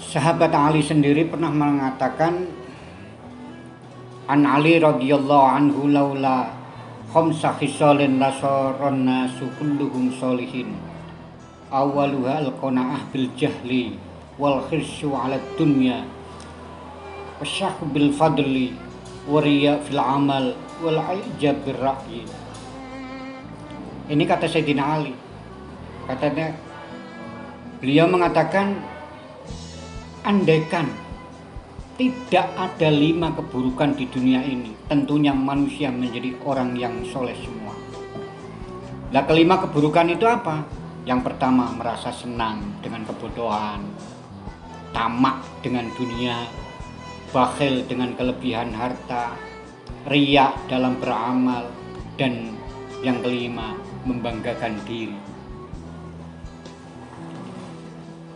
Sahabat Ali sendiri pernah mengatakan, An Ali radhiyallahu anhu laula khamsa khisalin lasaron nasu kulluhum sholihin. Awaluha al-qanaah bil jahli wal khirsyu 'ala dunya wasyakh bil fadli wariya fil amal wal ijab bir ra'yi. Ini kata Sayyidina Ali. Katanya, beliau mengatakan, andaikan tidak ada 5 keburukan di dunia ini, tentunya manusia menjadi orang yang soleh semua. Nah, kelima keburukan itu apa? Yang pertama, merasa senang dengan kebodohan, tamak dengan dunia, bakhil dengan kelebihan harta, riya dalam beramal, dan yang kelima, membanggakan diri.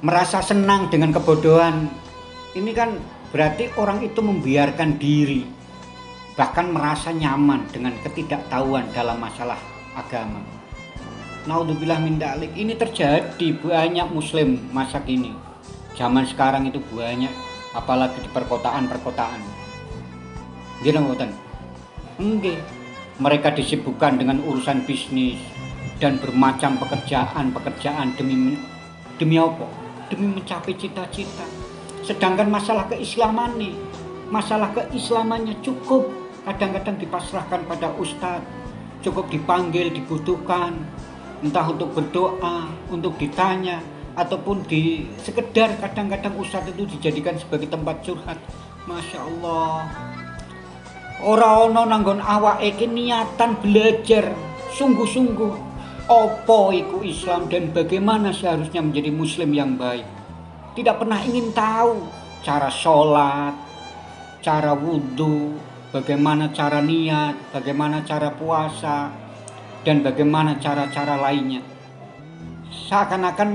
Merasa senang dengan kebodohan, ini kan berarti orang itu membiarkan diri, bahkan merasa nyaman dengan ketidaktahuan dalam masalah agama. Naudzubillah min dzalik. Ini terjadi banyak muslim masa kini. Zaman sekarang itu banyak, apalagi di perkotaan-perkotaan. Nggih mboten? Nggih. Mereka disibukkan dengan urusan bisnis dan bermacam pekerjaan demi apa? Demi mencapai cita-cita. Sedangkan masalah keislaman nih, masalah keislamannya cukup kadang-kadang dipasrahkan pada ustadz, cukup dipanggil, dibutuhkan, entah untuk berdoa, untuk ditanya, ataupun di sekedar kadang-kadang ustadz itu dijadikan sebagai tempat curhat. Masya Allah. Ora ana nanggon awake iki niatan belajar sungguh-sungguh apa iku Islam dan bagaimana seharusnya menjadi muslim yang baik. Tidak pernah ingin tahu cara sholat, cara wudhu, bagaimana cara niat, bagaimana cara puasa, dan bagaimana cara-cara lainnya. Seakan-akan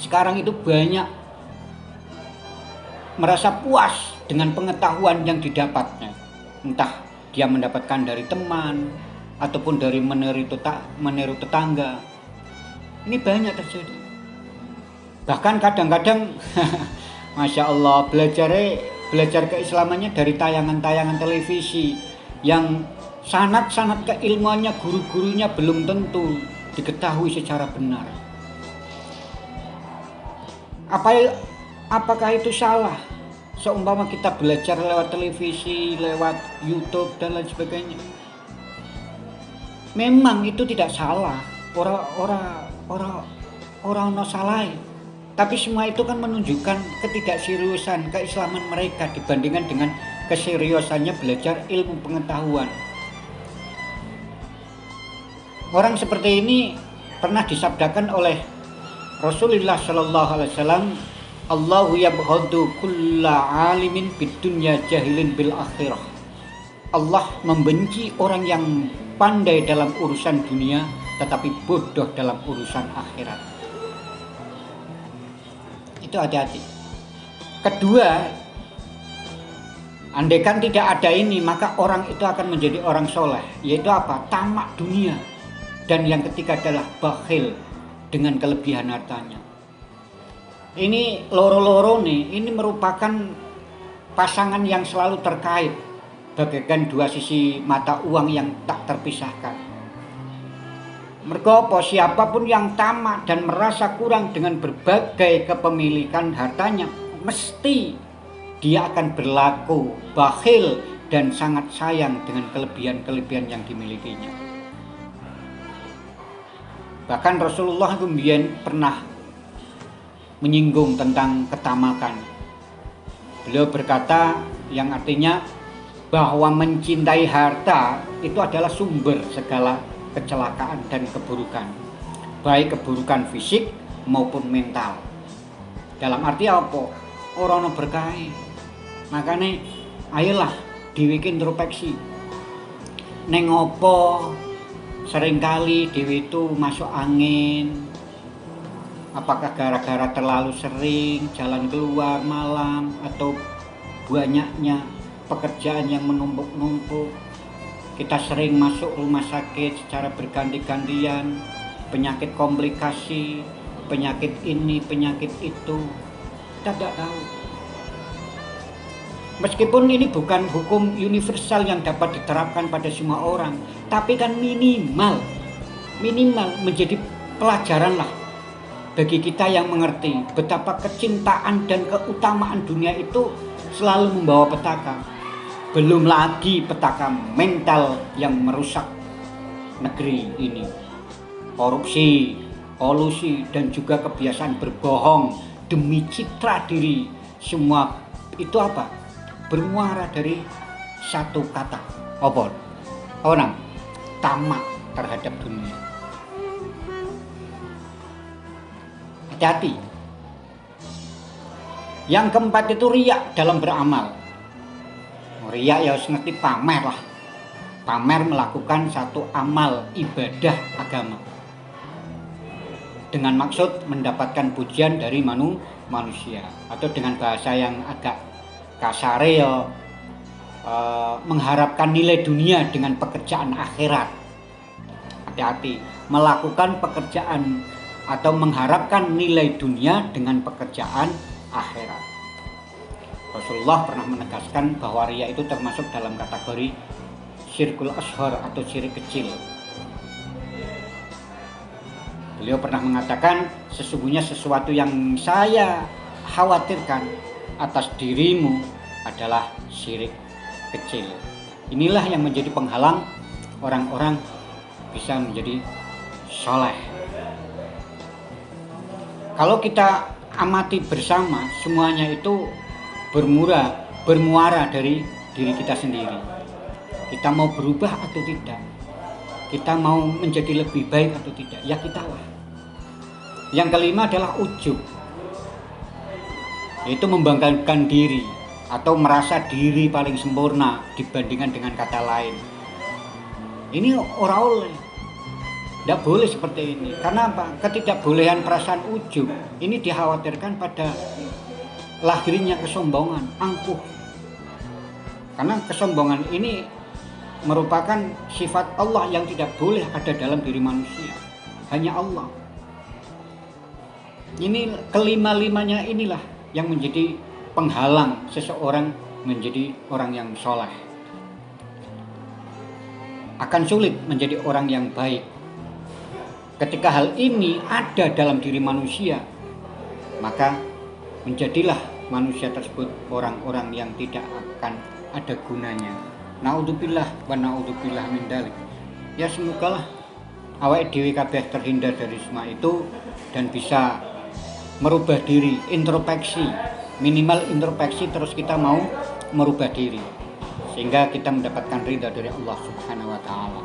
sekarang itu banyak merasa puas dengan pengetahuan yang didapatnya. Entah dia mendapatkan dari teman, ataupun dari meniru tetangga. Ini banyak terjadi. Bahkan kadang-kadang Masya Allah, belajar keislamannya dari tayangan-tayangan televisi yang sanad-sanad keilmuannya guru-gurunya belum tentu diketahui secara benar. Apakah itu salah? Seumpama kita belajar lewat televisi, lewat YouTube dan lain sebagainya. Memang itu tidak salah, orang no salah. Tapi semua itu kan menunjukkan ketidakseriusan keislaman mereka dibandingkan dengan keseriusannya belajar ilmu pengetahuan. Orang seperti ini pernah disabdakan oleh Rasulullah Shallallahu Alaihi Wasallam, Allahu yabghadu kulla alimin bid dunya jahilin bil akhirah. Allah membenci orang yang pandai dalam urusan dunia tetapi bodoh dalam urusan akhirat. Itu hati-hati. Kedua, andaikan tidak ada ini, maka orang itu akan menjadi orang soleh. Yaitu apa? Tamak dunia. Dan yang ketiga adalah bakhil dengan kelebihan hartanya. Ini loro-loro nih, ini merupakan pasangan yang selalu terkait, bagaikan dua sisi mata uang yang tak terpisahkan. Mergo apa, siapapun yang tamak dan merasa kurang dengan berbagai kepemilikan hartanya, mesti dia akan berlaku bakhil dan sangat sayang dengan kelebihan-kelebihan yang dimilikinya. Bahkan Rasulullah kemudian pernah menyinggung tentang ketamakan. Beliau berkata yang artinya bahwa mencintai harta itu adalah sumber segala kecelakaan dan keburukan, baik keburukan fisik maupun mental. Dalam arti apa? Orang berkah. Makanya ayolah dibikin introspeksi. Neng opo seringkali dewi itu masuk angin. Apakah gara-gara terlalu sering jalan keluar malam atau banyaknya pekerjaan yang menumpuk-numpuk. Kita sering masuk rumah sakit secara berganti-gantian, penyakit komplikasi, penyakit ini, penyakit itu. kita tidak tahu. Meskipun ini bukan hukum universal yang dapat diterapkan pada semua orang, tapi kan minimal menjadi pelajaran lah bagi kita yang mengerti betapa kecintaan dan keutamaan dunia itu selalu membawa petaka. Belum lagi petaka mental yang merusak negeri ini. Korupsi, kolusi, dan juga kebiasaan berbohong demi citra diri. Semua itu apa? Bermuara dari satu kata. Apa? Orang tamak terhadap dunia. Hati-hati. Yang keempat itu riya dalam beramal. Riya ya harus ngerti pamer lah. Pamer melakukan satu amal ibadah agama dengan maksud mendapatkan pujian dari manusia, atau dengan bahasa yang agak kasar ya, mengharapkan nilai dunia dengan pekerjaan akhirat. Hati-hati, melakukan pekerjaan atau mengharapkan nilai dunia dengan pekerjaan akhirat. Rasulullah pernah menegaskan bahwa riya itu termasuk dalam kategori syirkul ashar atau syirik kecil. Beliau pernah mengatakan, sesungguhnya sesuatu yang saya khawatirkan atas dirimu adalah syirik kecil. Inilah yang menjadi penghalang orang-orang bisa menjadi soleh. Kalau kita amati bersama, semuanya itu bermuara dari diri kita sendiri. Kita mau berubah atau tidak, kita mau menjadi lebih baik atau tidak, ya kita lah. Yang kelima adalah ujub, yaitu membanggakan diri atau merasa diri paling sempurna dibandingkan dengan kata lain. Ini orang oleh, tidak boleh seperti ini. Karena apa? Ketidakbolehan perasaan ujub ini dikhawatirkan pada lahirnya kesombongan, angkuh. Karena kesombongan ini merupakan sifat Allah yang tidak boleh ada dalam diri manusia. Hanya Allah. Ini kelima-limanya inilah yang menjadi penghalang seseorang menjadi orang yang soleh. Akan sulit menjadi orang yang baik ketika hal ini ada dalam diri manusia, maka menjadilah manusia tersebut orang-orang yang tidak akan ada gunanya. Naudzubillah wa naudzubillah min dzalik. Ya semogalah awake dhewe kabeh terhindar dari semua itu dan bisa merubah diri, introspeksi, minimal introspeksi, terus kita mau merubah diri sehingga kita mendapatkan ridha dari Allah Subhanahu wa taala.